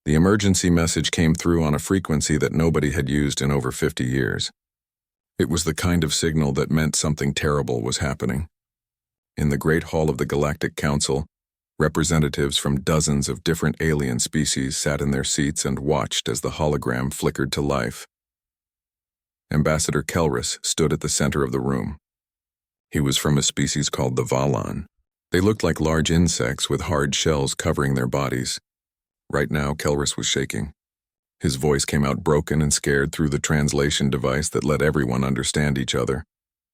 The emergency message came through on a frequency that nobody had used in over 50 years. It was the kind of signal that meant something terrible was happening. In the Great Hall of the Galactic Council, representatives from dozens of different alien species sat in their seats and watched as the hologram flickered to life. Ambassador Kelrus stood at the center of the room. He was from a species called the Valan. They looked like large insects with hard shells covering their bodies. Right now, Kelrus was shaking. His voice came out broken and scared through the translation device that let everyone understand each other.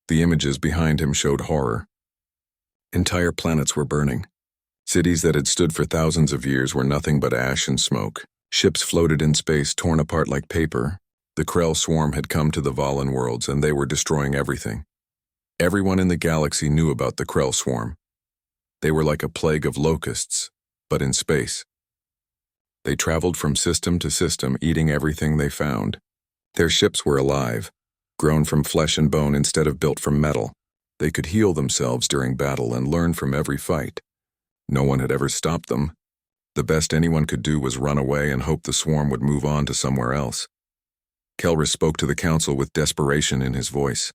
The images behind him showed horror. Entire planets were burning. Cities that had stood for thousands of years were nothing but ash and smoke. Ships floated in space, torn apart like paper. The Krell swarm had come to the Valan worlds, and they were destroying everything. Everyone in the galaxy knew about the Krell swarm. They were like a plague of locusts, but in space. They traveled from system to system, eating everything they found. Their ships were alive, grown from flesh and bone instead of built from metal. They could heal themselves during battle and learn from every fight. No one had ever stopped them. The best anyone could do was run away and hope the swarm would move on to somewhere else. Kelrus spoke to the council with desperation in his voice.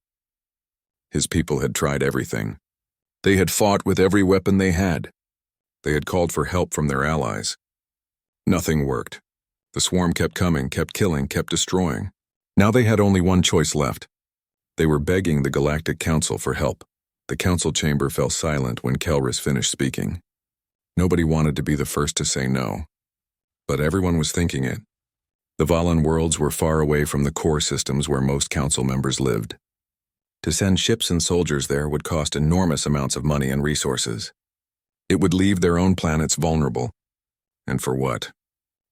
His people had tried everything. They had fought with every weapon they had. They had called for help from their allies. Nothing worked. The swarm kept coming, kept killing, kept destroying. Now they had only one choice left. They were begging the Galactic Council for help. The council chamber fell silent when Kelrus finished speaking. Nobody wanted to be the first to say no. But everyone was thinking it. The Valan worlds were far away from the core systems where most council members lived. To send ships and soldiers there would cost enormous amounts of money and resources. It would leave their own planets vulnerable. And for what?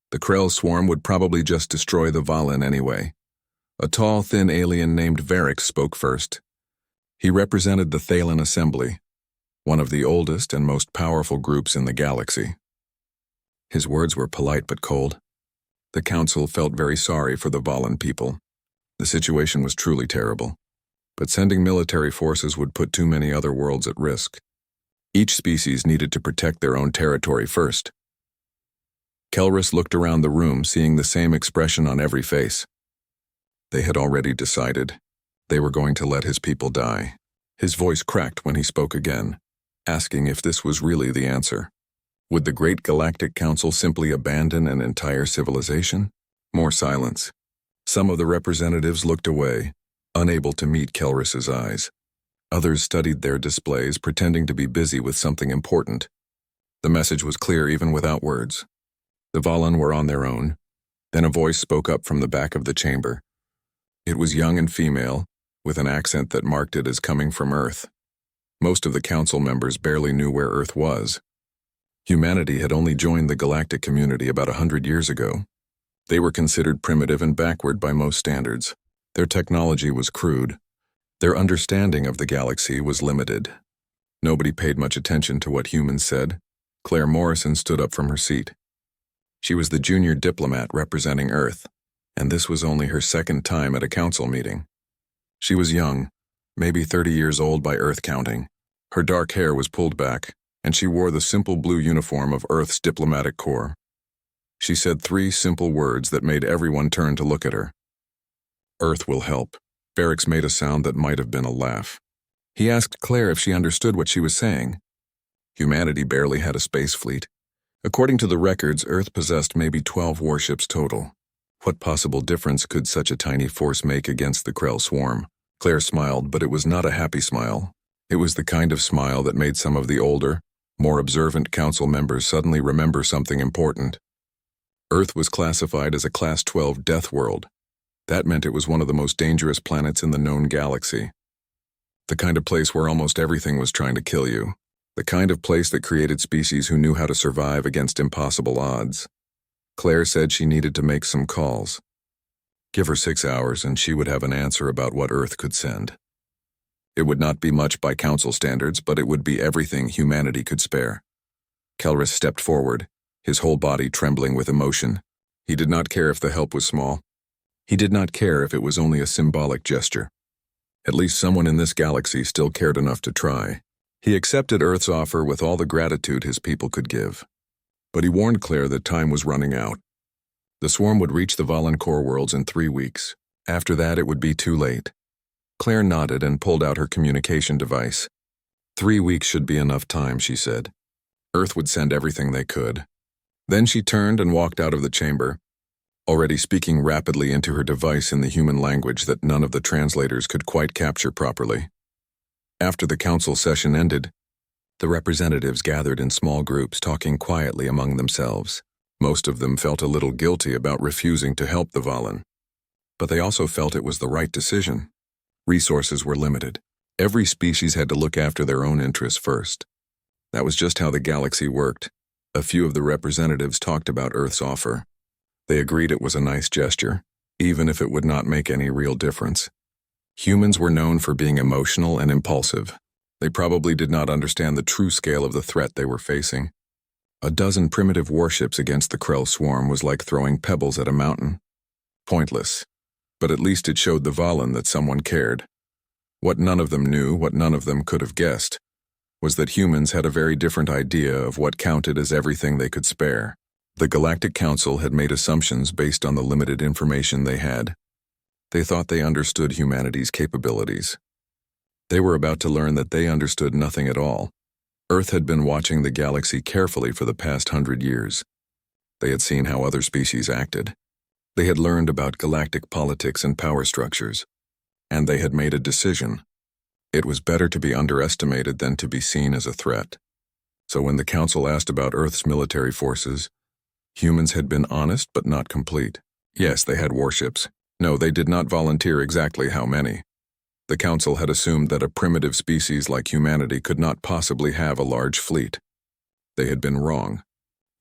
The Krell swarm would probably just destroy the Valan anyway. A tall, thin alien named Varric spoke first. He represented the Thaylen Assembly, one of the oldest and most powerful groups in the galaxy. His words were polite but cold. The council felt very sorry for the Valan people. The situation was truly terrible. But sending military forces would put too many other worlds at risk. Each species needed to protect their own territory first. Kelrus looked around the room, seeing the same expression on every face. They had already decided. They were going to let his people die. His voice cracked when he spoke again, asking if this was really the answer. Would the Great Galactic Council simply abandon an entire civilization? More silence. Some of the representatives looked away, unable to meet Kelrus's eyes. Others studied their displays, pretending to be busy with something important. The message was clear even without words. The Valan were on their own. Then a voice spoke up from the back of the chamber. It was young and female, with an accent that marked it as coming from Earth. Most of the council members barely knew where Earth was. Humanity had only joined the galactic community about 100 years ago. They were considered primitive and backward by most standards. Their technology was crude. Their understanding of the galaxy was limited. Nobody paid much attention to what humans said. Claire Morrison stood up from her seat. She was the junior diplomat representing Earth, and this was only her second time at a council meeting. She was young, maybe 30 years old by Earth counting. Her dark hair was pulled back, and she wore the simple blue uniform of Earth's diplomatic corps. She said 3 simple words that made everyone turn to look at her. Earth will help. Varric made a sound that might have been a laugh. He asked Claire if she understood what she was saying. Humanity barely had a space fleet. According to the records, Earth possessed maybe 12 warships total. What possible difference could such a tiny force make against the Krell swarm? Claire smiled, but it was not a happy smile. It was the kind of smile that made some of the older, more observant council members suddenly remember something important. Earth was classified as a Class 12 death world. That meant it was one of the most dangerous planets in the known galaxy. The kind of place where almost everything was trying to kill you. The kind of place that created species who knew how to survive against impossible odds. Claire said she needed to make some calls. Give her 6 hours and she would have an answer about what Earth could send. It would not be much by council standards, but it would be everything humanity could spare. Kelrus stepped forward, his whole body trembling with emotion. He did not care if the help was small. He did not care if it was only a symbolic gesture. At least someone in this galaxy still cared enough to try. He accepted Earth's offer with all the gratitude his people could give. But he warned Claire that time was running out. The swarm would reach the Valen core worlds in 3 weeks. After that, it would be too late. Claire nodded and pulled out her communication device. 3 weeks should be enough time, she said. Earth would send everything they could. Then she turned and walked out of the chamber, already speaking rapidly into her device in the human language that none of the translators could quite capture properly. After the council session ended, the representatives gathered in small groups, talking quietly among themselves. Most of them felt a little guilty about refusing to help the Valen. But they also felt it was the right decision. Resources were limited. Every species had to look after their own interests first. That was just how the galaxy worked. A few of the representatives talked about Earth's offer. They agreed it was a nice gesture, even if it would not make any real difference. Humans were known for being emotional and impulsive. They probably did not understand the true scale of the threat they were facing. A dozen primitive warships against the Krell swarm was like throwing pebbles at a mountain. Pointless. But at least it showed the Valen that someone cared. What none of them knew, what none of them could have guessed, was that humans had a very different idea of what counted as everything they could spare. The Galactic Council had made assumptions based on the limited information they had. They thought they understood humanity's capabilities. They were about to learn that they understood nothing at all. Earth had been watching the galaxy carefully for the past 100 years. They had seen how other species acted. They had learned about galactic politics and power structures. And they had made a decision. It was better to be underestimated than to be seen as a threat. So when the Council asked about Earth's military forces, humans had been honest but not complete. Yes, they had warships. No, they did not volunteer exactly how many. The Council had assumed that a primitive species like humanity could not possibly have a large fleet. They had been wrong.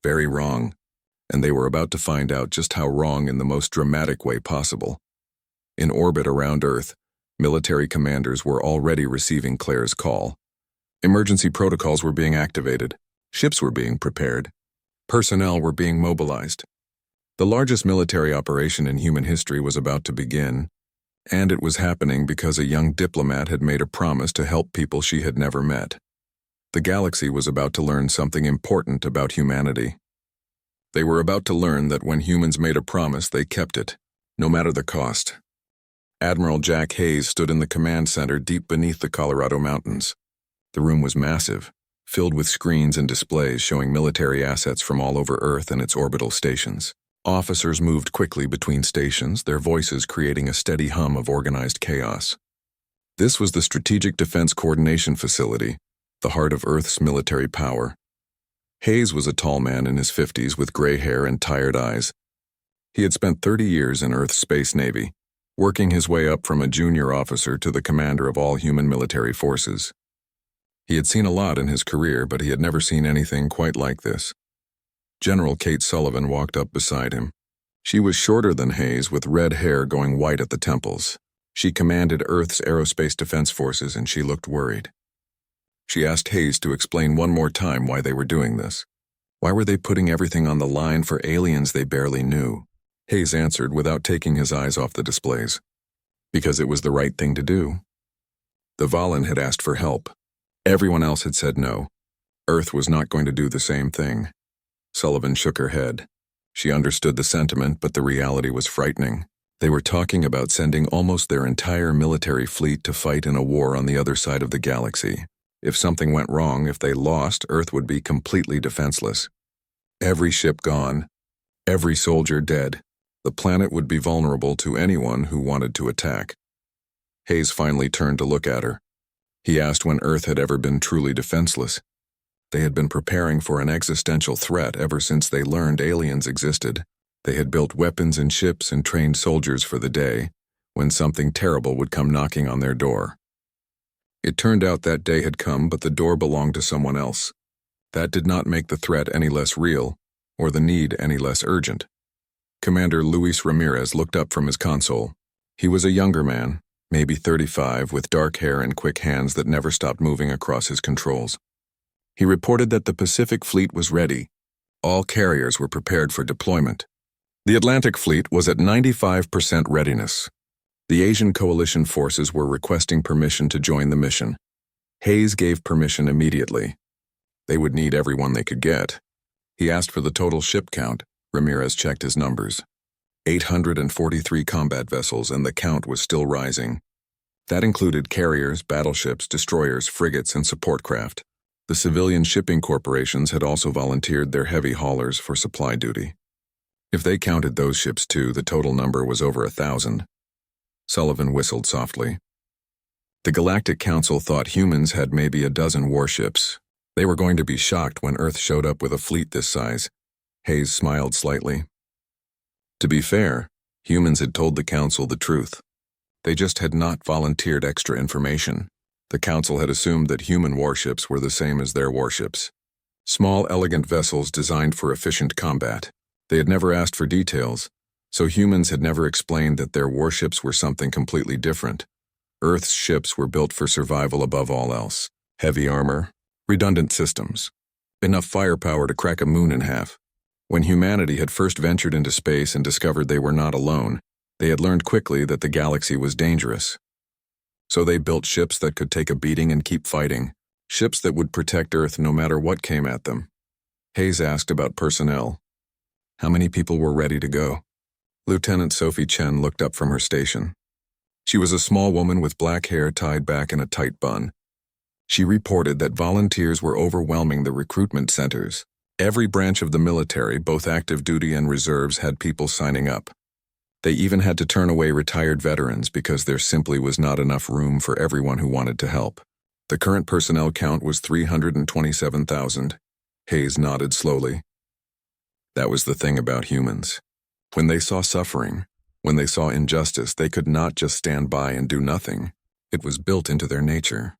Very wrong. And they were about to find out just how wrong in the most dramatic way possible. In orbit around Earth, military commanders were already receiving Claire's call. Emergency protocols were being activated. Ships were being prepared. Personnel were being mobilized. The largest military operation in human history was about to begin, and it was happening because a young diplomat had made a promise to help people she had never met. The galaxy was about to learn something important about humanity. They were about to learn that when humans made a promise, they kept it, no matter the cost. Admiral Jack Hayes stood in the command center deep beneath the Colorado mountains. The room was massive, filled with screens and displays showing military assets from all over Earth and its orbital stations. Officers moved quickly between stations, their voices creating a steady hum of organized chaos. This was the Strategic Defense Coordination Facility, the heart of Earth's military power. Hayes was a tall man in his 50s with gray hair and tired eyes. He had spent 30 years in Earth's Space Navy, working his way up from a junior officer to the commander of all human military forces. He had seen a lot in his career, but he had never seen anything quite like this. General Kate Sullivan walked up beside him. She was shorter than Hayes, with red hair going white at the temples. She commanded Earth's Aerospace Defense Forces, and she looked worried. She asked Hayes to explain one more time why they were doing this. Why were they putting everything on the line for aliens they barely knew? Hayes answered without taking his eyes off the displays. Because it was the right thing to do. The Valen had asked for help. Everyone else had said no. Earth was not going to do the same thing. Sullivan shook her head. She understood the sentiment, but the reality was frightening. They were talking about sending almost their entire military fleet to fight in a war on the other side of the galaxy. If something went wrong, if they lost, Earth would be completely defenseless. Every ship gone. Every soldier dead. The planet would be vulnerable to anyone who wanted to attack. Hayes finally turned to look at her. He asked when Earth had ever been truly defenseless. They had been preparing for an existential threat ever since they learned aliens existed. They had built weapons and ships and trained soldiers for the day when something terrible would come knocking on their door. It turned out that day had come, but the door belonged to someone else. That did not make the threat any less real, or the need any less urgent. Commander Luis Ramirez looked up from his console. He was a younger man, maybe 35, with dark hair and quick hands that never stopped moving across his controls. He reported that the Pacific Fleet was ready. All carriers were prepared for deployment. The Atlantic Fleet was at 95% readiness. The Asian coalition forces were requesting permission to join the mission. Hayes gave permission immediately. They would need everyone they could get. He asked for the total ship count. Ramirez checked his numbers. 843 combat vessels, and the count was still rising. That included carriers, battleships, destroyers, frigates, and support craft. The civilian shipping corporations had also volunteered their heavy haulers for supply duty. If they counted those ships too, the total number was over 1,000. Sullivan whistled softly. The Galactic Council thought humans had maybe a dozen warships. They were going to be shocked when Earth showed up with a fleet this size. Hayes smiled slightly. To be fair, humans had told the Council the truth. They just had not volunteered extra information. The Council had assumed that human warships were the same as their warships. Small, elegant vessels designed for efficient combat. They had never asked for details, so humans had never explained that their warships were something completely different. Earth's ships were built for survival above all else. Heavy armor, redundant systems, enough firepower to crack a moon in half. When humanity had first ventured into space and discovered they were not alone, they had learned quickly that the galaxy was dangerous. So they built ships that could take a beating and keep fighting, ships that would protect Earth no matter what came at them. Hayes asked about personnel. How many people were ready to go? Lieutenant Sophie Chen looked up from her station. She was a small woman with black hair tied back in a tight bun. She reported that volunteers were overwhelming the recruitment centers. Every branch of the military, both active duty and reserves, had people signing up. They even had to turn away retired veterans because there simply was not enough room for everyone who wanted to help. The current personnel count was 327,000. Hayes nodded slowly. That was the thing about humans. When they saw suffering, when they saw injustice, they could not just stand by and do nothing. It was built into their nature.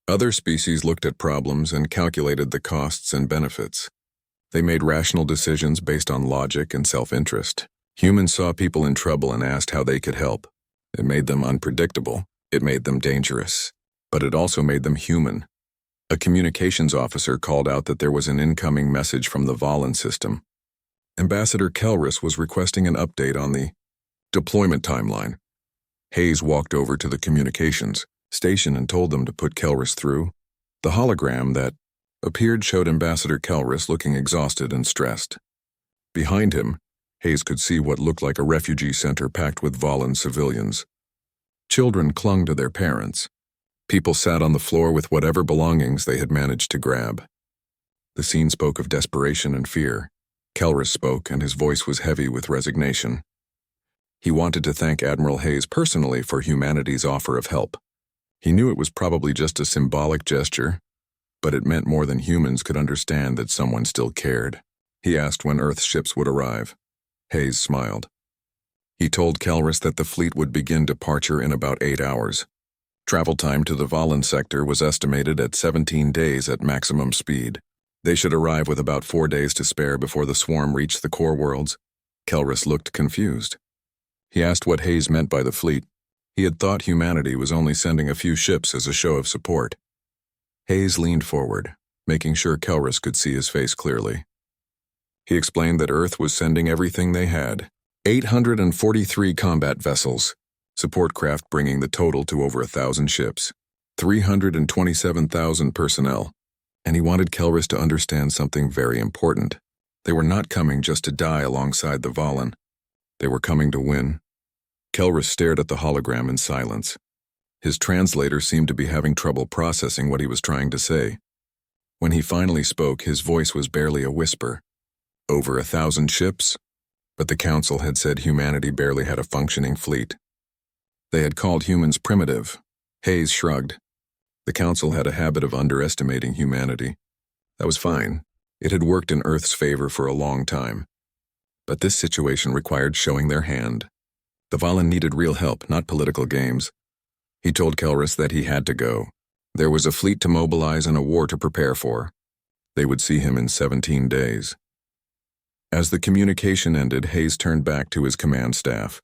Other species looked at problems and calculated the costs and benefits. They made rational decisions based on logic and self-interest. Humans saw people in trouble and asked how they could help. It made them unpredictable. It made them dangerous. But it also made them human. A communications officer called out that there was an incoming message from the Valen system. Ambassador Kelris was requesting an update on the deployment timeline. Hayes walked over to the communications station and told them to put Kelris through. The hologram that appeared showed Ambassador Kelris looking exhausted and stressed. Behind him, Hayes could see what looked like a refugee center packed with Valen civilians. Children clung to their parents. People sat on the floor with whatever belongings they had managed to grab. The scene spoke of desperation and fear. Kelris spoke, and his voice was heavy with resignation. He wanted to thank Admiral Hayes personally for humanity's offer of help. He knew it was probably just a symbolic gesture, but it meant more than humans could understand that someone still cared. He asked when Earth's ships would arrive. Hayes smiled. He told Kelris that the fleet would begin departure in about 8 hours. Travel time to the Valen sector was estimated at 17 days at maximum speed. They should arrive with about 4 days to spare before the swarm reached the core worlds. Kelris looked confused. He asked what Hayes meant by the fleet. He had thought humanity was only sending a few ships as a show of support. Hayes leaned forward, making sure Kelris could see his face clearly. He explained that Earth was sending everything they had. 843 combat vessels, support craft bringing the total to over 1,000 ships, 327,000 personnel. And he wanted Kelris to understand something very important. They were not coming just to die alongside the Valen. They were coming to win. Kelris stared at the hologram in silence. His translator seemed to be having trouble processing what he was trying to say. When he finally spoke, his voice was barely a whisper. Over 1,000 ships? But the Council had said humanity barely had a functioning fleet. They had called humans primitive. Hayes shrugged. The Council had a habit of underestimating humanity. That was fine. It had worked in Earth's favor for a long time. But this situation required showing their hand. The Valen needed real help, not political games. He told Kelris that he had to go. There was a fleet to mobilize and a war to prepare for. They would see him in 17 days. As the communication ended, Hayes turned back to his command staff.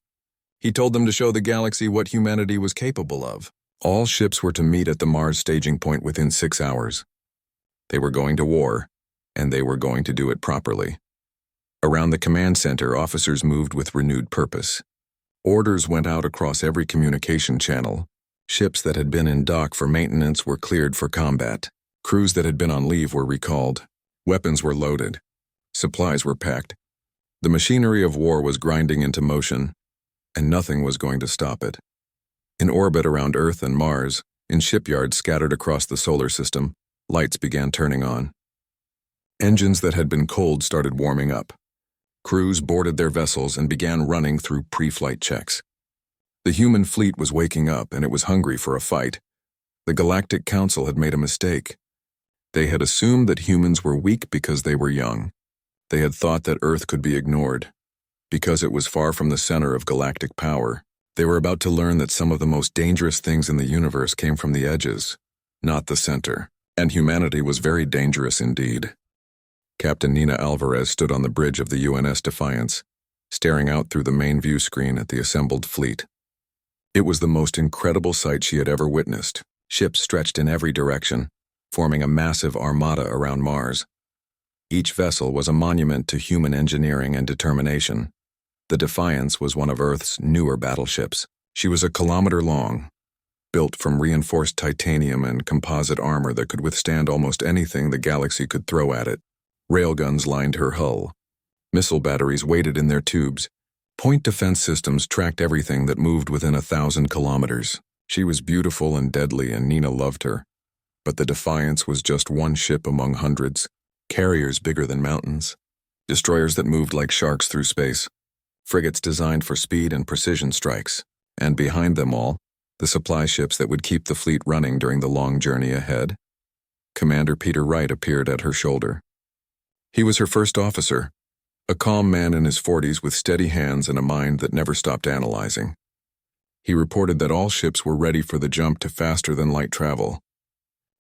He told them to show the galaxy what humanity was capable of. All ships were to meet at the Mars staging point within 6 hours. They were going to war, and they were going to do it properly. Around the command center, officers moved with renewed purpose. Orders went out across every communication channel. Ships that had been in dock for maintenance were cleared for combat. Crews that had been on leave were recalled. Weapons were loaded. Supplies were packed. The machinery of war was grinding into motion, and nothing was going to stop it. In orbit around Earth and Mars, in shipyards scattered across the solar system, lights began turning on. Engines that had been cold started warming up. Crews boarded their vessels and began running through pre-flight checks. The human fleet was waking up, and it was hungry for a fight. The Galactic Council had made a mistake. They had assumed that humans were weak because they were young. They had thought that Earth could be ignored. Because it was far from the center of galactic power, they were about to learn that some of the most dangerous things in the universe came from the edges, not the center. And humanity was very dangerous indeed. Captain Nina Alvarez stood on the bridge of the UNS Defiance, staring out through the main view screen at the assembled fleet. It was the most incredible sight she had ever witnessed. Ships stretched in every direction, forming a massive armada around Mars. Each vessel was a monument to human engineering and determination. The Defiance was one of Earth's newer battleships. She was a kilometer long, built from reinforced titanium and composite armor that could withstand almost anything the galaxy could throw at it. Railguns lined her hull. Missile batteries waited in their tubes. Point defense systems tracked everything that moved within 1,000 kilometers. She was beautiful and deadly, and Nina loved her. But the Defiance was just one ship among hundreds. Carriers bigger than mountains. Destroyers that moved like sharks through space. Frigates designed for speed and precision strikes. And behind them all, the supply ships that would keep the fleet running during the long journey ahead. Commander Peter Wright appeared at her shoulder. He was her first officer, a calm man in his 40s with steady hands and a mind that never stopped analyzing. He reported that all ships were ready for the jump to faster-than-light travel.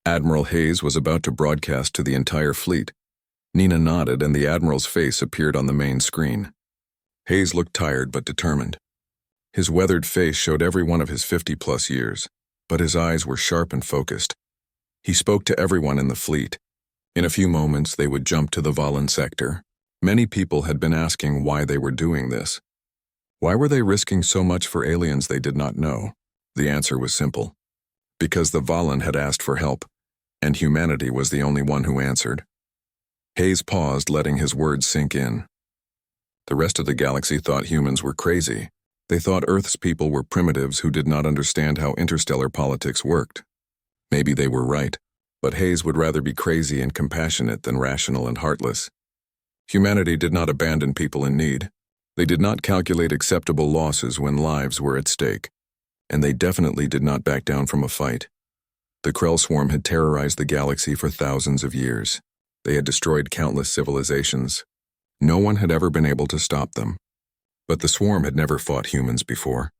Admiral Hayes was about to broadcast to the entire fleet. Nina nodded, and the Admiral's face appeared on the main screen. Hayes looked tired but determined. His weathered face showed every one of his 50-plus years, but his eyes were sharp and focused. He spoke to everyone in the fleet. In a few moments, they would jump to the Valen sector. Many people had been asking why they were doing this. Why were they risking so much for aliens they did not know? The answer was simple. Because the Valen had asked for help, and humanity was the only one who answered. Hayes paused, letting his words sink in. The rest of the galaxy thought humans were crazy. They thought Earth's people were primitives who did not understand how interstellar politics worked. Maybe they were right, but Hayes would rather be crazy and compassionate than rational and heartless. Humanity did not abandon people in need. They did not calculate acceptable losses when lives were at stake. And they definitely did not back down from a fight. The Krell swarm had terrorized the galaxy for thousands of years. They had destroyed countless civilizations. No one had ever been able to stop them. But the swarm had never fought humans before.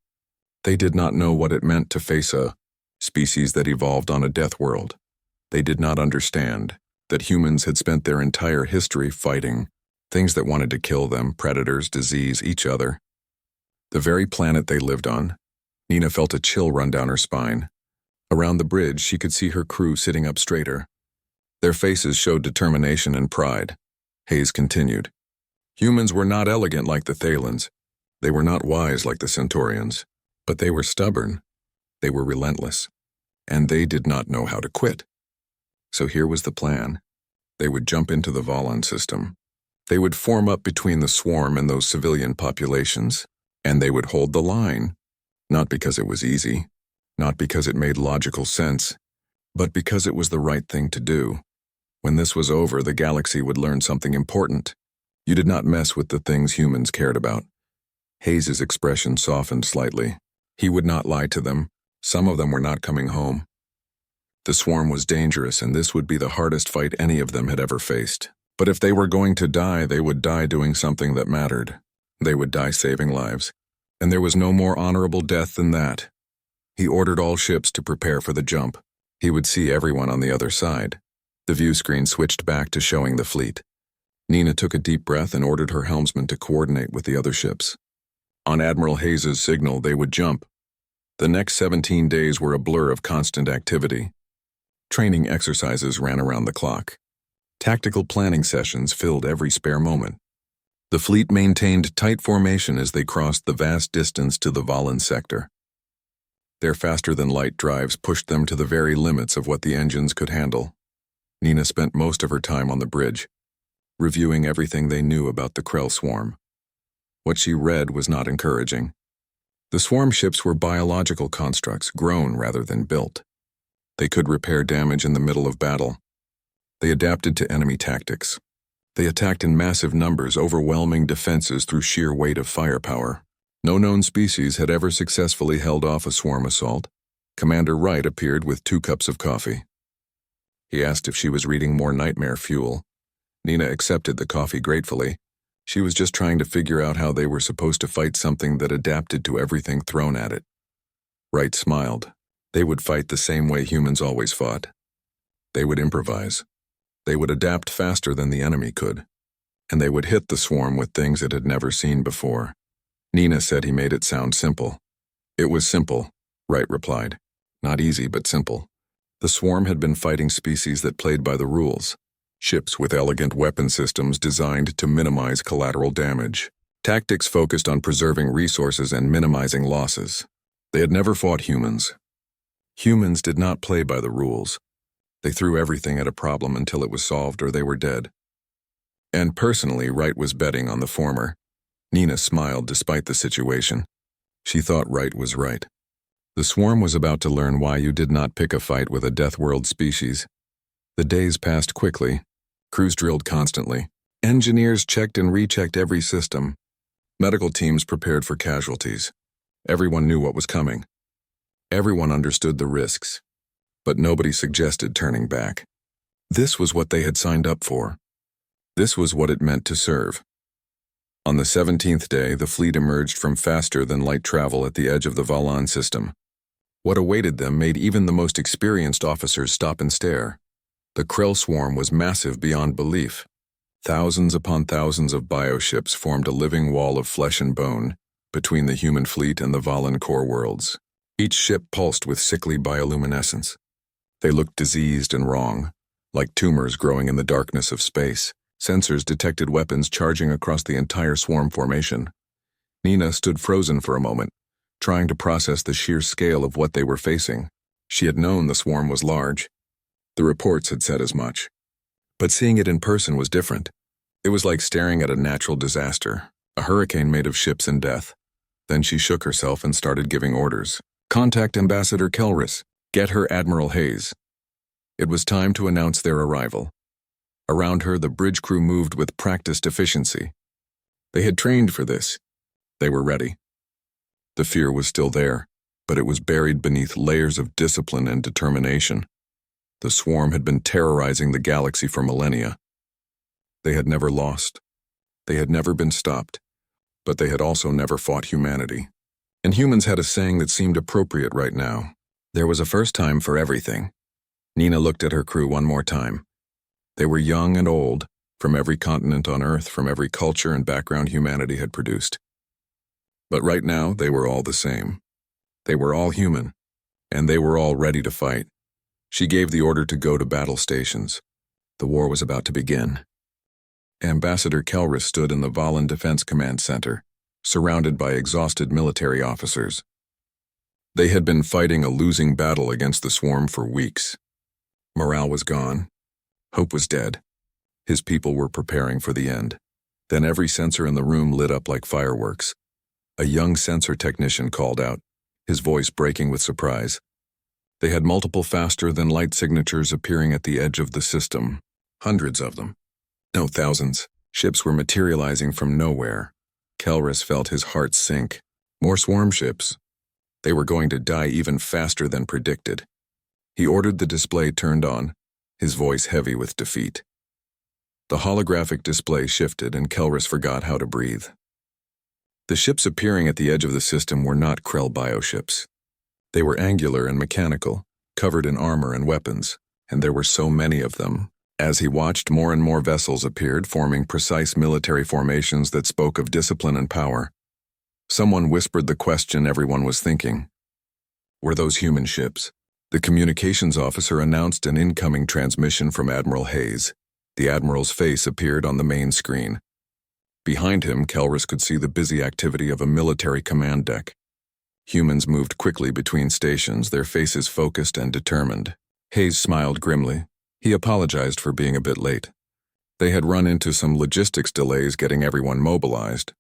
They did not know what it meant to face a species that evolved on a death world. They did not understand that humans had spent their entire history fighting things that wanted to kill them, predators, disease, each other. The very planet they lived on. Nina felt a chill run down her spine. Around the bridge, she could see her crew sitting up straighter. Their faces showed determination and pride. Hayes continued. Humans were not elegant like the Thalans. They were not wise like the Centaurians. But they were stubborn. They were relentless. And they did not know how to quit. So here was the plan. They would jump into the Valen system. They would form up between the swarm and those civilian populations. And they would hold the line. Not because it was easy. Not because it made logical sense. But because it was the right thing to do. When this was over, the galaxy would learn something important. You did not mess with the things humans cared about. Hayes' expression softened slightly. He would not lie to them. Some of them were not coming home. The swarm was dangerous, and this would be the hardest fight any of them had ever faced. But if they were going to die, they would die doing something that mattered. They would die saving lives. And there was no more honorable death than that. He ordered all ships to prepare for the jump. He would see everyone on the other side. The view screen switched back to showing the fleet. Nina took a deep breath and ordered her helmsman to coordinate with the other ships. On Admiral Hayes' signal, they would jump. The next 17 days were a blur of constant activity. Training exercises ran around the clock. Tactical planning sessions filled every spare moment. The fleet maintained tight formation as they crossed the vast distance to the Valen sector. Their faster-than-light drives pushed them to the very limits of what the engines could handle. Nina spent most of her time on the bridge, reviewing everything they knew about the Krell swarm. What she read was not encouraging. The swarm ships were biological constructs, grown rather than built. They could repair damage in the middle of battle. They adapted to enemy tactics. They attacked in massive numbers, overwhelming defenses through sheer weight of firepower. No known species had ever successfully held off a swarm assault. Commander Wright appeared with 2 cups of coffee. He asked if she was reading more nightmare fuel. Nina accepted the coffee gratefully. She was just trying to figure out how they were supposed to fight something that adapted to everything thrown at it. Wright smiled. They would fight the same way humans always fought. They would improvise. They would adapt faster than the enemy could. And they would hit the swarm with things it had never seen before. Nina said he made it sound simple. It was simple, Wright replied. Not easy, but simple. The swarm had been fighting species that played by the rules. Ships with elegant weapon systems designed to minimize collateral damage. Tactics focused on preserving resources and minimizing losses. They had never fought humans. Humans did not play by the rules. They threw everything at a problem until it was solved or they were dead. And personally, Wright was betting on the former. Nina smiled despite the situation. She thought Wright was right. The swarm was about to learn why you did not pick a fight with a Deathworld species. The days passed quickly. Crews drilled constantly. Engineers checked and rechecked every system. Medical teams prepared for casualties. Everyone knew what was coming. Everyone understood the risks. But nobody suggested turning back. This was what they had signed up for. This was what it meant to serve. On the 17th day, the fleet emerged from faster-than-light travel at the edge of the Valan system. What awaited them made even the most experienced officers stop and stare. The Krell swarm was massive beyond belief. Thousands upon thousands of bioships formed a living wall of flesh and bone between the human fleet and the Valan core worlds. Each ship pulsed with sickly bioluminescence. They looked diseased and wrong, like tumors growing in the darkness of space. Sensors detected weapons charging across the entire swarm formation. Nina stood frozen for a moment, trying to process the sheer scale of what they were facing. She had known the swarm was large. The reports had said as much. But seeing it in person was different. It was like staring at a natural disaster, a hurricane made of ships and death. Then she shook herself and started giving orders. Contact Ambassador Kelris. Get her Admiral Hayes. It was time to announce their arrival. Around her, the bridge crew moved with practiced efficiency. They had trained for this. They were ready. The fear was still there, but it was buried beneath layers of discipline and determination. The swarm had been terrorizing the galaxy for millennia. They had never lost. They had never been stopped. But they had also never fought humanity. And humans had a saying that seemed appropriate right now. There was a first time for everything. Nina looked at her crew one more time. They were young and old, from every continent on Earth, from every culture and background humanity had produced. But right now, they were all the same. They were all human, and they were all ready to fight. She gave the order to go to battle stations. The war was about to begin. Ambassador Kelris stood in the Valan Defense Command Center, surrounded by exhausted military officers. They had been fighting a losing battle against the swarm for weeks. Morale was gone. Hope was dead. His people were preparing for the end. Then every sensor in the room lit up like fireworks. A young sensor technician called out, his voice breaking with surprise. They had multiple faster-than-light signatures appearing at the edge of the system. Hundreds of them. No, thousands. Ships were materializing from nowhere. Kelris felt his heart sink. More swarm ships. They were going to die even faster than predicted. He ordered the display turned on, his voice heavy with defeat. The holographic display shifted and Kelris forgot how to breathe. The ships appearing at the edge of the system were not Krell bioships. They were angular and mechanical, covered in armor and weapons, and there were so many of them. As he watched, more and more vessels appeared, forming precise military formations that spoke of discipline and power. Someone whispered the question everyone was thinking. Were those human ships? The communications officer announced an incoming transmission from Admiral Hayes. The Admiral's face appeared on the main screen. Behind him, Kelris could see the busy activity of a military command deck. Humans moved quickly between stations, their faces focused and determined. Hayes smiled grimly. He apologized for being a bit late. They had run into some logistics delays getting everyone mobilized.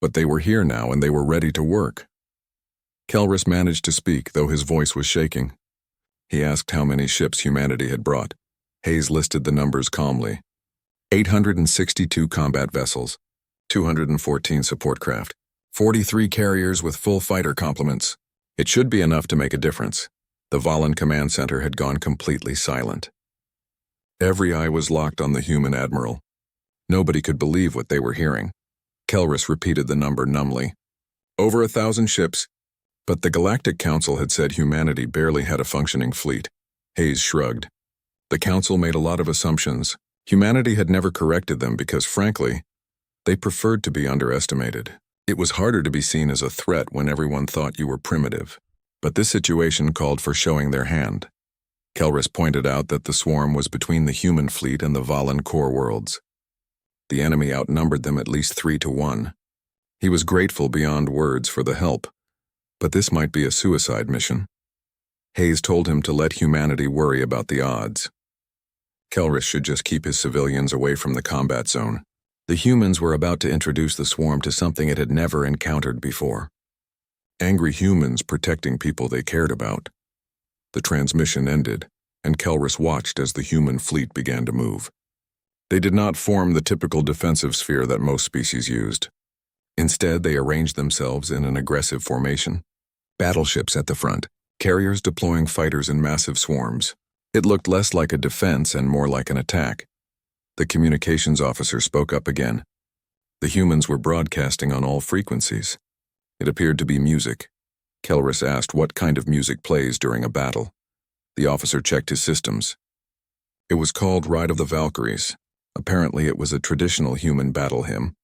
But they were here now and they were ready to work. Kelrus managed to speak, though his voice was shaking. He asked how many ships humanity had brought. Hayes listed the numbers calmly. 862 combat vessels, 214 support craft, 43 carriers with full fighter complements. It should be enough to make a difference. The Valen command center had gone completely silent. Every eye was locked on the human admiral. Nobody could believe what they were hearing. Kelrus repeated the number numbly. Over 1,000 ships. But the Galactic Council had said humanity barely had a functioning fleet. Hayes shrugged. The Council made a lot of assumptions. Humanity had never corrected them because, frankly, they preferred to be underestimated. It was harder to be seen as a threat when everyone thought you were primitive. But this situation called for showing their hand. Kelrus pointed out that the swarm was between the human fleet and the Valen core worlds. The enemy outnumbered them at least 3-1. He was grateful beyond words for the help, but this might be a suicide mission. Hayes told him to let humanity worry about the odds. Kelrus should just keep his civilians away from the combat zone. The humans were about to introduce the swarm to something it had never encountered before. Angry humans protecting people they cared about. The transmission ended, and Kelrus watched as the human fleet began to move. They did not form the typical defensive sphere that most species used. Instead, they arranged themselves in an aggressive formation. Battleships at the front, carriers deploying fighters in massive swarms. It looked less like a defense and more like an attack. The communications officer spoke up again. The humans were broadcasting on all frequencies. It appeared to be music. Kelrus asked what kind of music plays during a battle. The officer checked his systems. It was called Ride of the Valkyries. Apparently it was a traditional human battle hymn.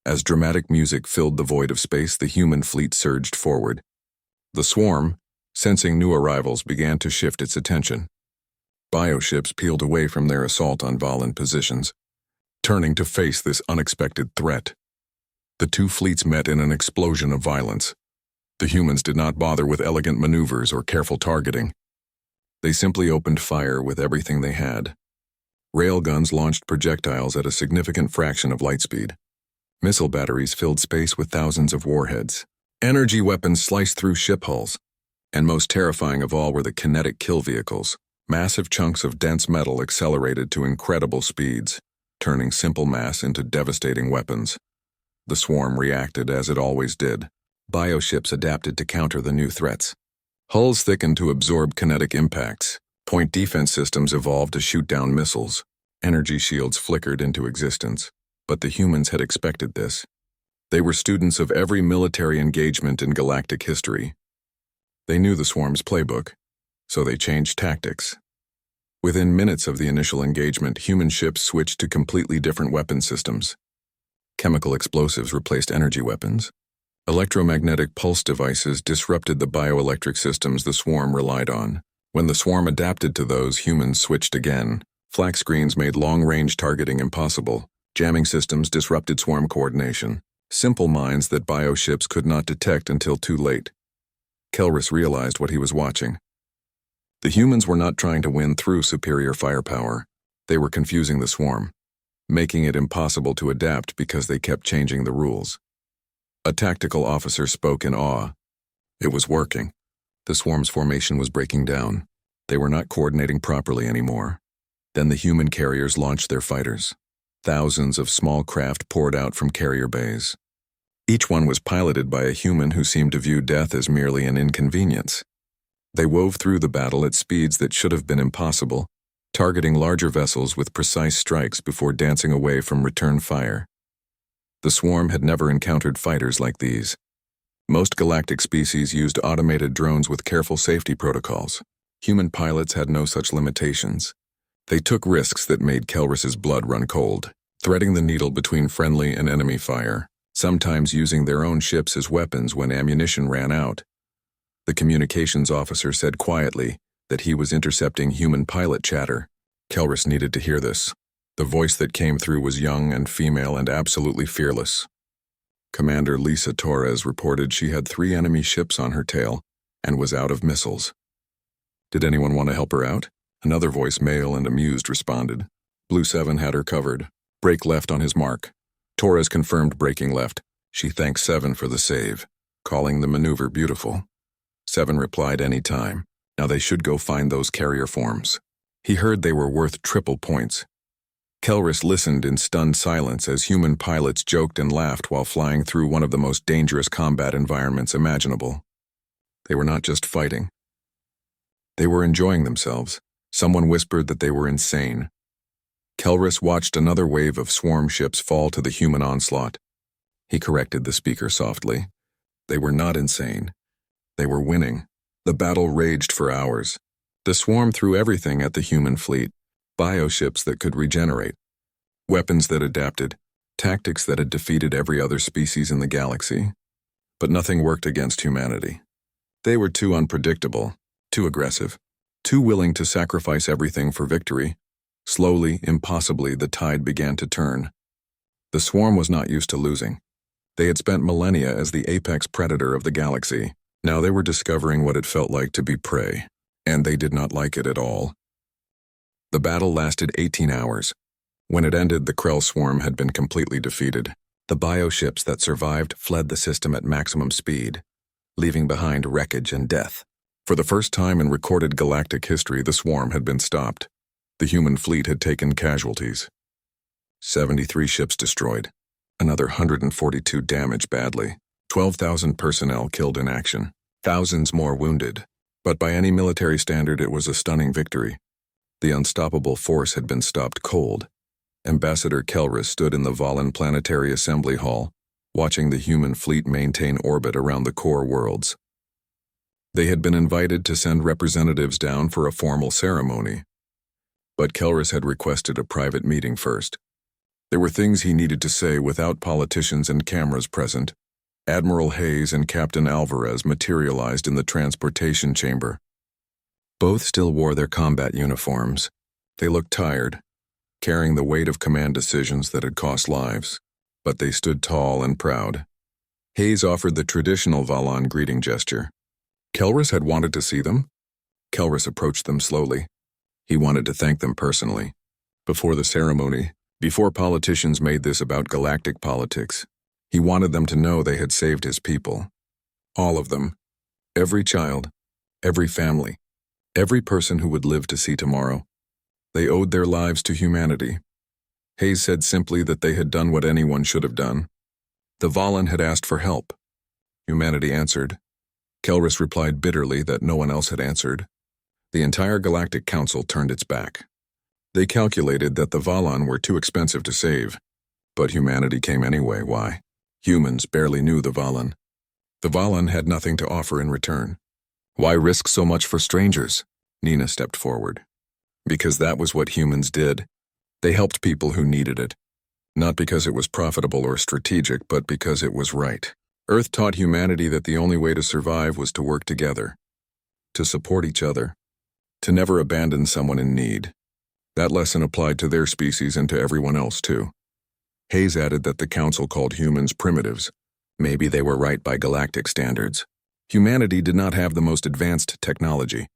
As dramatic music filled the void of space, the human fleet surged forward. The swarm, sensing new arrivals, began to shift its attention. Bioships peeled away from their assault on Valen positions, turning to face this unexpected threat. The two fleets met in an explosion of violence. The humans did not bother with elegant maneuvers or careful targeting. They simply opened fire with everything they had. Railguns launched projectiles at a significant fraction of light speed. Missile batteries filled space with thousands of warheads. Energy weapons sliced through ship hulls. And most terrifying of all were the kinetic kill vehicles. Massive chunks of dense metal accelerated to incredible speeds, turning simple mass into devastating weapons. The swarm reacted as it always did. Bioships adapted to counter the new threats. Hulls thickened to absorb kinetic impacts. Point defense systems evolved to shoot down missiles. Energy shields flickered into existence. But the humans had expected this. They were students of every military engagement in galactic history. They knew the swarm's playbook, so they changed tactics. Within minutes of the initial engagement, human ships switched to completely different weapon systems. Chemical explosives replaced energy weapons. Electromagnetic pulse devices disrupted the bioelectric systems the swarm relied on. When the swarm adapted to those, humans switched again. Flak screens made long-range targeting impossible. Jamming systems disrupted swarm coordination. Simple mines that bioships could not detect until too late. Kelrus realized what he was watching. The humans were not trying to win through superior firepower. They were confusing the swarm, making it impossible to adapt because they kept changing the rules. A tactical officer spoke in awe. It was working. The swarm's formation was breaking down. They were not coordinating properly anymore. Then the human carriers launched their fighters. Thousands of small craft poured out from carrier bays. Each one was piloted by a human who seemed to view death as merely an inconvenience. They wove through the battle at speeds that should have been impossible, targeting larger vessels with precise strikes before dancing away from return fire. The swarm had never encountered fighters like these. Most galactic species used automated drones with careful safety protocols. Human pilots had no such limitations. They took risks that made Kelrus's blood run cold, threading the needle between friendly and enemy fire, sometimes using their own ships as weapons when ammunition ran out. The communications officer said quietly that he was intercepting human pilot chatter. Kelrus needed to hear this. The voice that came through was young and female and absolutely fearless. Commander Lisa Torres reported she had 3 enemy ships on her tail and was out of missiles. Did anyone want to help her out? Another voice, male and amused, responded. Blue 7 had her covered. Brake left on his mark. Torres confirmed braking left. She thanked Seven for the save, calling the maneuver beautiful. Seven replied any time. Now they should go find those carrier forms. He heard they were worth triple points. Kelris listened in stunned silence as human pilots joked and laughed while flying through one of the most dangerous combat environments imaginable. They were not just fighting. They were enjoying themselves. Someone whispered that they were insane. Kelris watched another wave of swarm ships fall to the human onslaught. He corrected the speaker softly. They were not insane. They were winning. The battle raged for hours. The swarm threw everything at the human fleet. Bioships that could regenerate. Weapons that adapted. Tactics that had defeated every other species in the galaxy. But nothing worked against humanity. They were too unpredictable, too aggressive, too willing to sacrifice everything for victory. Slowly, impossibly, the tide began to turn. The swarm was not used to losing. They had spent millennia as the apex predator of the galaxy. Now they were discovering what it felt like to be prey, and they did not like it at all. The battle lasted 18 hours. When it ended, the Krell swarm had been completely defeated. The bioships that survived fled the system at maximum speed, leaving behind wreckage and death. For the first time in recorded galactic history, the swarm had been stopped. The human fleet had taken casualties. 73 ships destroyed. Another 142 damaged badly. 12,000 personnel killed in action. Thousands more wounded. But by any military standard, it was a stunning victory. The unstoppable force had been stopped cold. Ambassador Kelris stood in the Valen Planetary Assembly Hall, watching the human fleet maintain orbit around the core worlds. They had been invited to send representatives down for a formal ceremony. But Kelris had requested a private meeting first. There were things he needed to say without politicians and cameras present. Admiral Hayes and Captain Alvarez materialized in the transportation chamber. Both still wore their combat uniforms. They looked tired, carrying the weight of command decisions that had cost lives. But they stood tall and proud. Hayes offered the traditional Valan greeting gesture. Kelris had wanted to see them. Kelris approached them slowly. He wanted to thank them personally. Before the ceremony, before politicians made this about galactic politics, he wanted them to know they had saved his people. All of them. Every child. Every family. Every person who would live to see tomorrow. They owed their lives to humanity. Hayes said simply that they had done what anyone should have done. The Valan had asked for help. Humanity answered. Kelris replied bitterly that no one else had answered. The entire Galactic Council turned its back. They calculated that the Valan were too expensive to save. But humanity came anyway. Why? Humans barely knew the Valan. The Valan had nothing to offer in return. Why risk so much for strangers? Nina stepped forward. Because that was what humans did. They helped people who needed it. Not because it was profitable or strategic, but because it was right. Earth taught humanity that the only way to survive was to work together. To support each other. To never abandon someone in need. That lesson applied to their species and to everyone else too. Hayes added that the council called humans primitives. Maybe they were right by galactic standards. Humanity did not have the most advanced technology.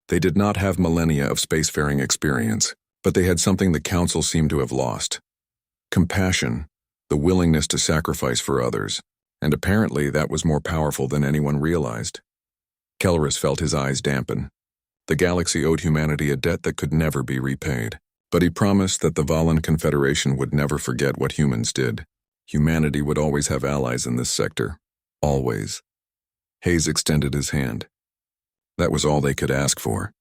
They did not have millennia of spacefaring experience, but they had something the council seemed to have lost. Compassion, the willingness to sacrifice for others, and apparently that was more powerful than anyone realized. Kelris felt his eyes dampen. The galaxy owed humanity a debt that could never be repaid. But he promised that the Valan Confederation would never forget what humans did. Humanity would always have allies in this sector. Always. Hayes extended his hand. That was all they could ask for.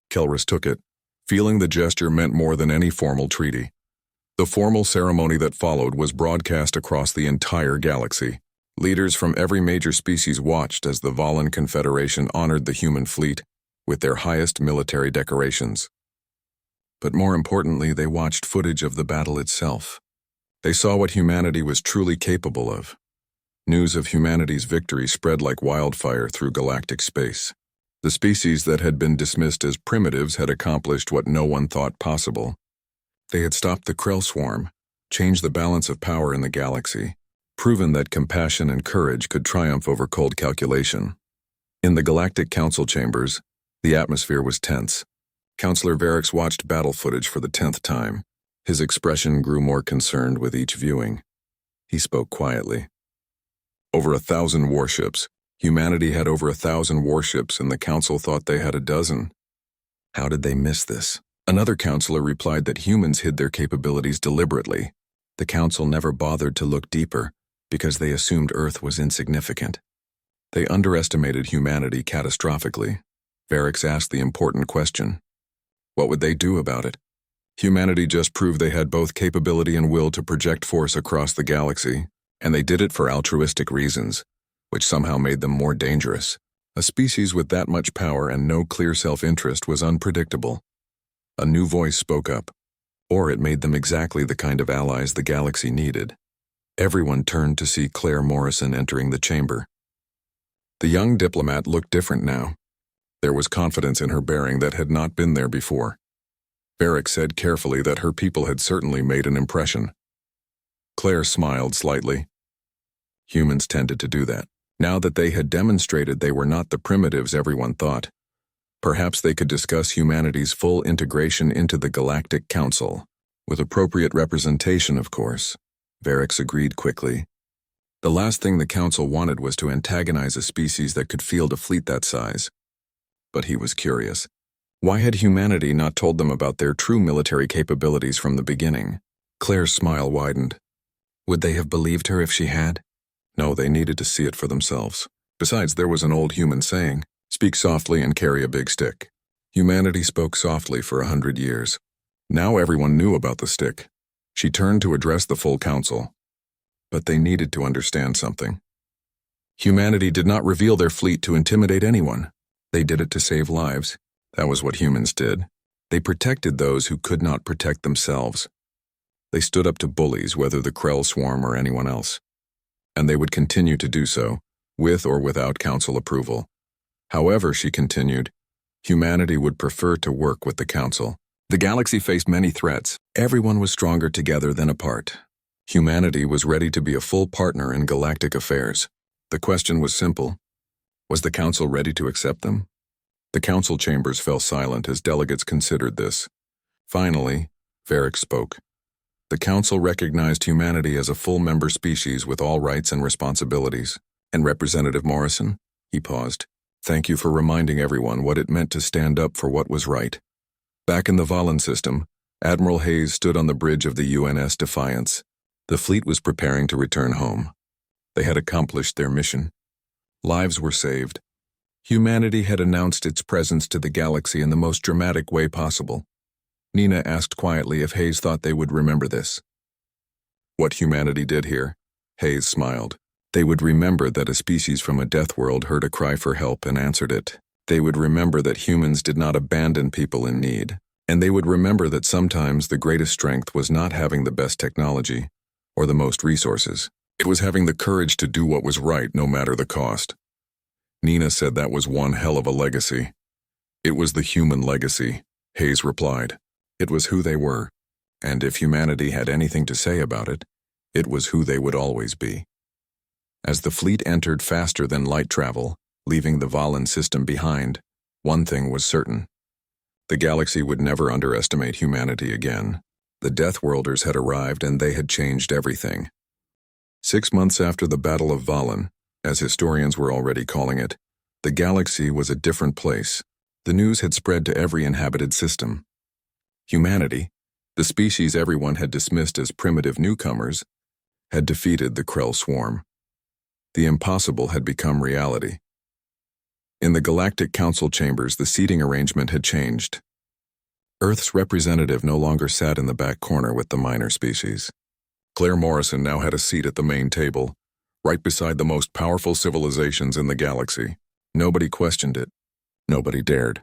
Kelris took it, feeling the gesture meant more than any formal treaty. The formal ceremony that followed was broadcast across the entire galaxy. Leaders from every major species watched as the Valan Confederation honored the human fleet with their highest military decorations. But more importantly, they watched footage of the battle itself. They saw what humanity was truly capable of. News of humanity's victory spread like wildfire through galactic space. The species that had been dismissed as primitives had accomplished what no one thought possible. They had stopped the Krell swarm, changed the balance of power in the galaxy, proven that compassion and courage could triumph over cold calculation. In the Galactic Council chambers, the atmosphere was tense. Counselor Varix watched battle footage for the 10th time. His expression grew more concerned with each viewing. He spoke quietly. Over 1,000 warships. Humanity had over 1,000 warships, and the council thought they had a dozen. How did they miss this? Another counselor replied that humans hid their capabilities deliberately. The council never bothered to look deeper, because they assumed Earth was insignificant. They underestimated humanity catastrophically. Varix asked the important question. What would they do about it? Humanity just proved they had both capability and will to project force across the galaxy, and they did it for altruistic reasons, which somehow made them more dangerous. A species with that much power and no clear self-interest was unpredictable. A new voice spoke up, or it made them exactly the kind of allies the galaxy needed. Everyone turned to see Claire Morrison entering the chamber. The young diplomat looked different now. There was confidence in her bearing that had not been there before. Varix said carefully that her people had certainly made an impression. Claire smiled slightly. Humans tended to do that. Now that they had demonstrated they were not the primitives everyone thought, perhaps they could discuss humanity's full integration into the Galactic Council, with appropriate representation, of course. Varix agreed quickly. The last thing the Council wanted was to antagonize a species that could field a fleet that size. But he was curious. Why had humanity not told them about their true military capabilities from the beginning? Claire's smile widened. Would they have believed her if she had? No, they needed to see it for themselves. Besides, there was an old human saying, speak softly and carry a big stick. Humanity spoke softly for 100 years. Now everyone knew about the stick. She turned to address the full council. But they needed to understand something. Humanity did not reveal their fleet to intimidate anyone. They did it to save lives. That was what humans did. They protected those who could not protect themselves. They stood up to bullies, whether the Krell swarm or anyone else. And they would continue to do so, with or without council approval. However, she continued, humanity would prefer to work with the council. The galaxy faced many threats. Everyone was stronger together than apart. Humanity was ready to be a full partner in galactic affairs. The question was simple. Was the council ready to accept them? The council chambers fell silent as delegates considered this. Finally, Varix spoke. The council recognized humanity as a full member species with all rights and responsibilities. And Representative Morrison? He paused. Thank you for reminding everyone what it meant to stand up for what was right. Back in the Valen system, Admiral Hayes stood on the bridge of the UNS Defiance. The fleet was preparing to return home. They had accomplished their mission. Lives were saved. Humanity had announced its presence to the galaxy in the most dramatic way possible. Nina asked quietly if Hayes thought they would remember this. What humanity did here? Hayes smiled. They would remember that a species from a death world heard a cry for help and answered it. They would remember that humans did not abandon people in need. And they would remember that sometimes the greatest strength was not having the best technology or the most resources. It was having the courage to do what was right no matter the cost. Nina said that was one hell of a legacy. It was the human legacy, Hayes replied. It was who they were, and if humanity had anything to say about it, it was who they would always be. As the fleet entered faster than light travel, leaving the Valen system behind, one thing was certain. The galaxy would never underestimate humanity again. The Deathworlders had arrived and they had changed everything. 6 months after the Battle of Valen, as historians were already calling it, the galaxy was a different place. The news had spread to every inhabited system. Humanity, the species everyone had dismissed as primitive newcomers, had defeated the Krell swarm. The impossible had become reality. In the Galactic Council chambers, the seating arrangement had changed. Earth's representative no longer sat in the back corner with the minor species. Claire Morrison now had a seat at the main table, right beside the most powerful civilizations in the galaxy. Nobody questioned it. Nobody dared.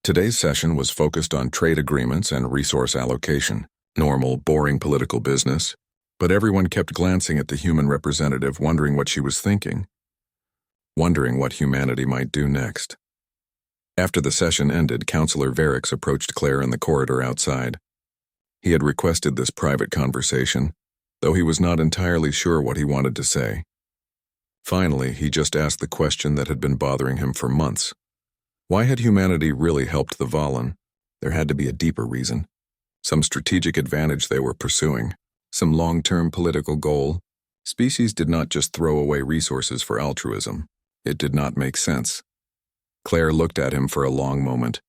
Today's session was focused on trade agreements and resource allocation. Normal, boring political business. But everyone kept glancing at the human representative, wondering what she was thinking. Wondering what humanity might do next. After the session ended, Counselor Varix approached Claire in the corridor outside. He had requested this private conversation, though he was not entirely sure what he wanted to say. Finally, he just asked the question that had been bothering him for months. Why had humanity really helped the Valen? There had to be a deeper reason. Some strategic advantage they were pursuing. Some long-term political goal. Species did not just throw away resources for altruism. It did not make sense. Claire looked at him for a long moment.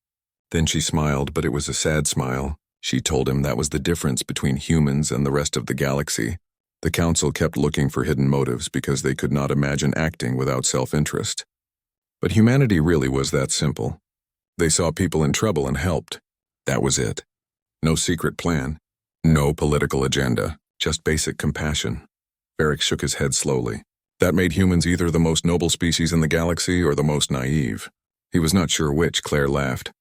Then she smiled, but it was a sad smile. She told him that was the difference between humans and the rest of the galaxy. The Council kept looking for hidden motives because they could not imagine acting without self-interest. But humanity really was that simple. They saw people in trouble and helped. That was it. No secret plan. No political agenda. Just basic compassion. Varric shook his head slowly. That made humans either the most noble species in the galaxy or the most naive. He was not sure which. Claire laughed.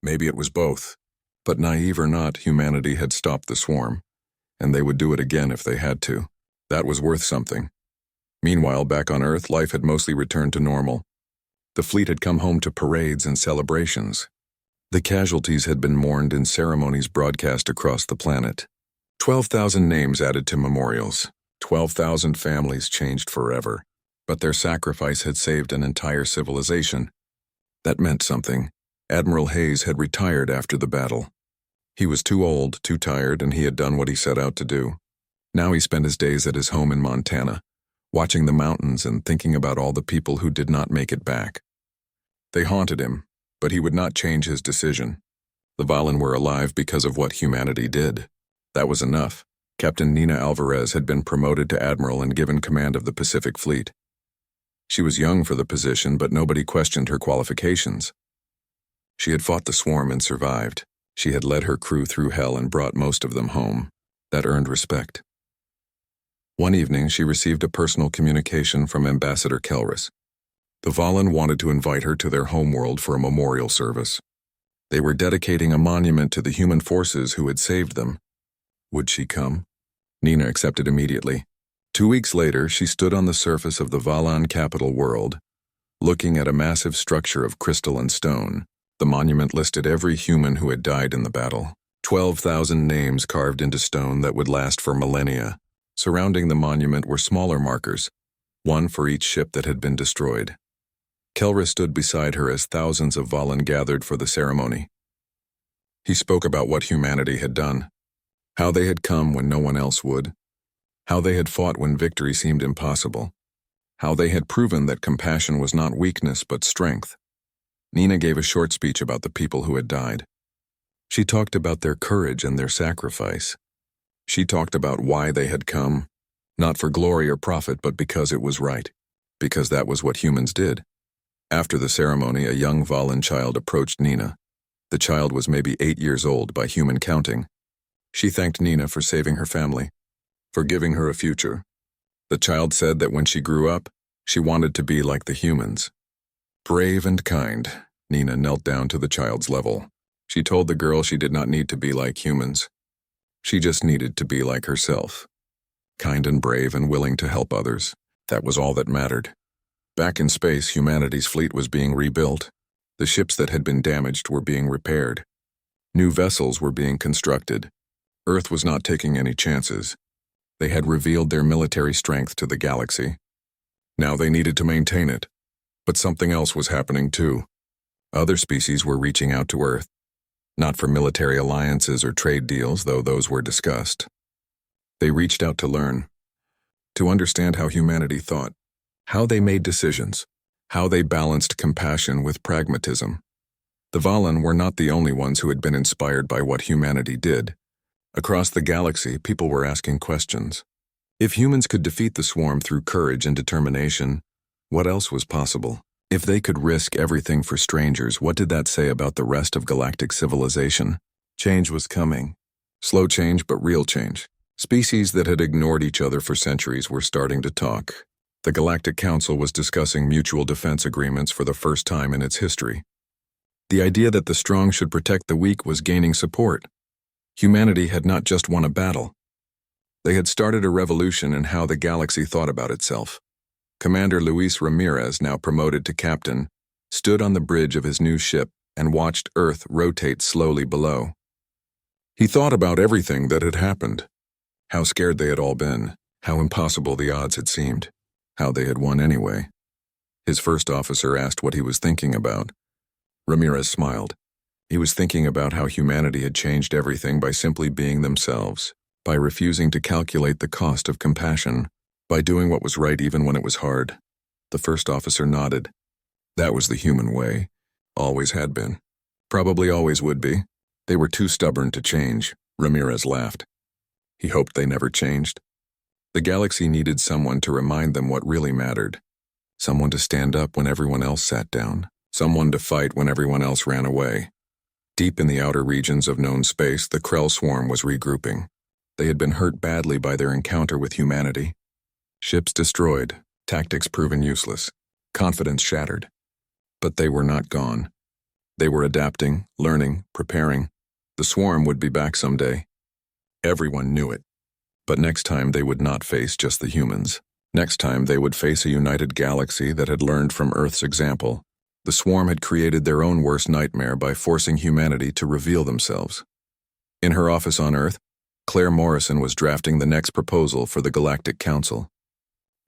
Maybe it was both. But naive or not, humanity had stopped the swarm, and they would do it again if they had to. That was worth something. Meanwhile, back on Earth, life had mostly returned to normal. The fleet had come home to parades and celebrations. The casualties had been mourned in ceremonies broadcast across the planet. 12,000 names added to memorials. 12,000 families changed forever. But their sacrifice had saved an entire civilization. That meant something. Admiral Hayes had retired after the battle. He was too old, too tired, and he had done what he set out to do. Now he spent his days at his home in Montana, watching the mountains and thinking about all the people who did not make it back. They haunted him, but he would not change his decision. The Valen were alive because of what humanity did. That was enough. Captain Nina Alvarez had been promoted to admiral and given command of the Pacific Fleet. She was young for the position, but nobody questioned her qualifications. She had fought the swarm and survived. She had led her crew through hell and brought most of them home. That earned respect. One evening, she received a personal communication from Ambassador Kelris. The Valen wanted to invite her to their homeworld for a memorial service. They were dedicating a monument to the human forces who had saved them. Would she come? Nina accepted immediately. 2 weeks later, she stood on the surface of the Valan capital world, looking at a massive structure of crystal and stone. The monument listed every human who had died in the battle. 12,000 names carved into stone that would last for millennia. Surrounding the monument were smaller markers, one for each ship that had been destroyed. Kelris stood beside her as thousands of Valan gathered for the ceremony. He spoke about what humanity had done, how they had come when no one else would, how they had fought when victory seemed impossible, how they had proven that compassion was not weakness but strength. Nina gave a short speech about the people who had died. She talked about their courage and their sacrifice. She talked about why they had come, not for glory or profit, but because it was right, because that was what humans did. After the ceremony, a young Valan child approached Nina. The child was maybe 8 years old by human counting. She thanked Nina for saving her family, for giving her a future. The child said that when she grew up, she wanted to be like the humans. Brave and kind, Nina knelt down to the child's level. She told the girl she did not need to be like humans. She just needed to be like herself. Kind and brave and willing to help others. That was all that mattered. Back in space, humanity's fleet was being rebuilt. The ships that had been damaged were being repaired. New vessels were being constructed. Earth was not taking any chances. They had revealed their military strength to the galaxy. Now they needed to maintain it. But something else was happening too. Other species were reaching out to Earth. Not for military alliances or trade deals, though those were discussed. They reached out to learn, to understand how humanity thought, how they made decisions, how they balanced compassion with pragmatism. The Valan were not the only ones who had been inspired by what humanity did. Across the galaxy, people were asking questions. If humans could defeat the swarm through courage and determination, what else was possible? If they could risk everything for strangers, what did that say about the rest of galactic civilization? Change was coming. Slow change, but real change. Species that had ignored each other for centuries were starting to talk. The Galactic Council was discussing mutual defense agreements for the first time in its history. The idea that the strong should protect the weak was gaining support. Humanity had not just won a battle. They had started a revolution in how the galaxy thought about itself. Commander Luis Ramirez, now promoted to captain, stood on the bridge of his new ship and watched Earth rotate slowly below. He thought about everything that had happened. How scared they had all been, how impossible the odds had seemed, how they had won anyway. His first officer asked what he was thinking about. Ramirez smiled. He was thinking about how humanity had changed everything by simply being themselves, by refusing to calculate the cost of compassion. By doing what was right even when it was hard. The first officer nodded. That was the human way. Always had been. Probably always would be. They were too stubborn to change. Ramirez laughed. He hoped they never changed. The galaxy needed someone to remind them what really mattered. Someone to stand up when everyone else sat down. Someone to fight when everyone else ran away. Deep in the outer regions of known space, the Krell swarm was regrouping. They had been hurt badly by their encounter with humanity. Ships destroyed, tactics proven useless, confidence shattered. But they were not gone. They were adapting, learning, preparing. The swarm would be back someday. Everyone knew it. But next time they would not face just the humans. Next time they would face a united galaxy that had learned from Earth's example. The swarm had created their own worst nightmare by forcing humanity to reveal themselves. In her office on Earth, Claire Morrison was drafting the next proposal for the Galactic Council.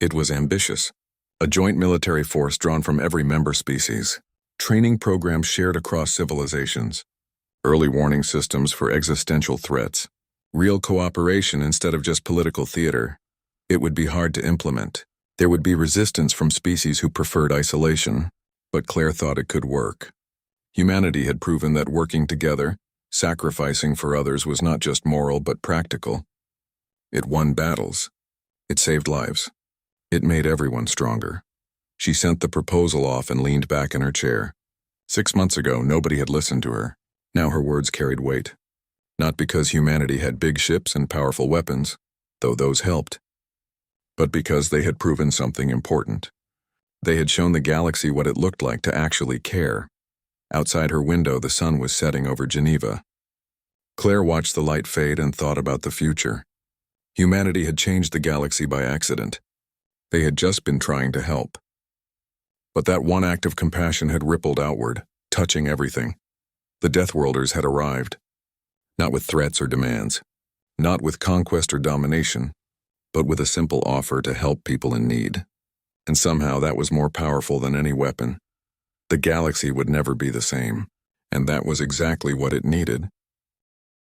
It was ambitious. A joint military force drawn from every member species. Training programs shared across civilizations. Early warning systems for existential threats. Real cooperation instead of just political theater. It would be hard to implement. There would be resistance from species who preferred isolation. But Claire thought it could work. Humanity had proven that working together, sacrificing for others was not just moral but practical. It won battles. It saved lives. It made everyone stronger. She sent the proposal off and leaned back in her chair. 6 months ago, nobody had listened to her. Now her words carried weight. Not because humanity had big ships and powerful weapons, though those helped, but because they had proven something important. They had shown the galaxy what it looked like to actually care. Outside her window, the sun was setting over Geneva. Claire watched the light fade and thought about the future. Humanity had changed the galaxy by accident. They had just been trying to help. But that one act of compassion had rippled outward, touching everything. The Deathworlders had arrived. Not with threats or demands. Not with conquest or domination, but with a simple offer to help people in need. And somehow that was more powerful than any weapon. The galaxy would never be the same, and that was exactly what it needed.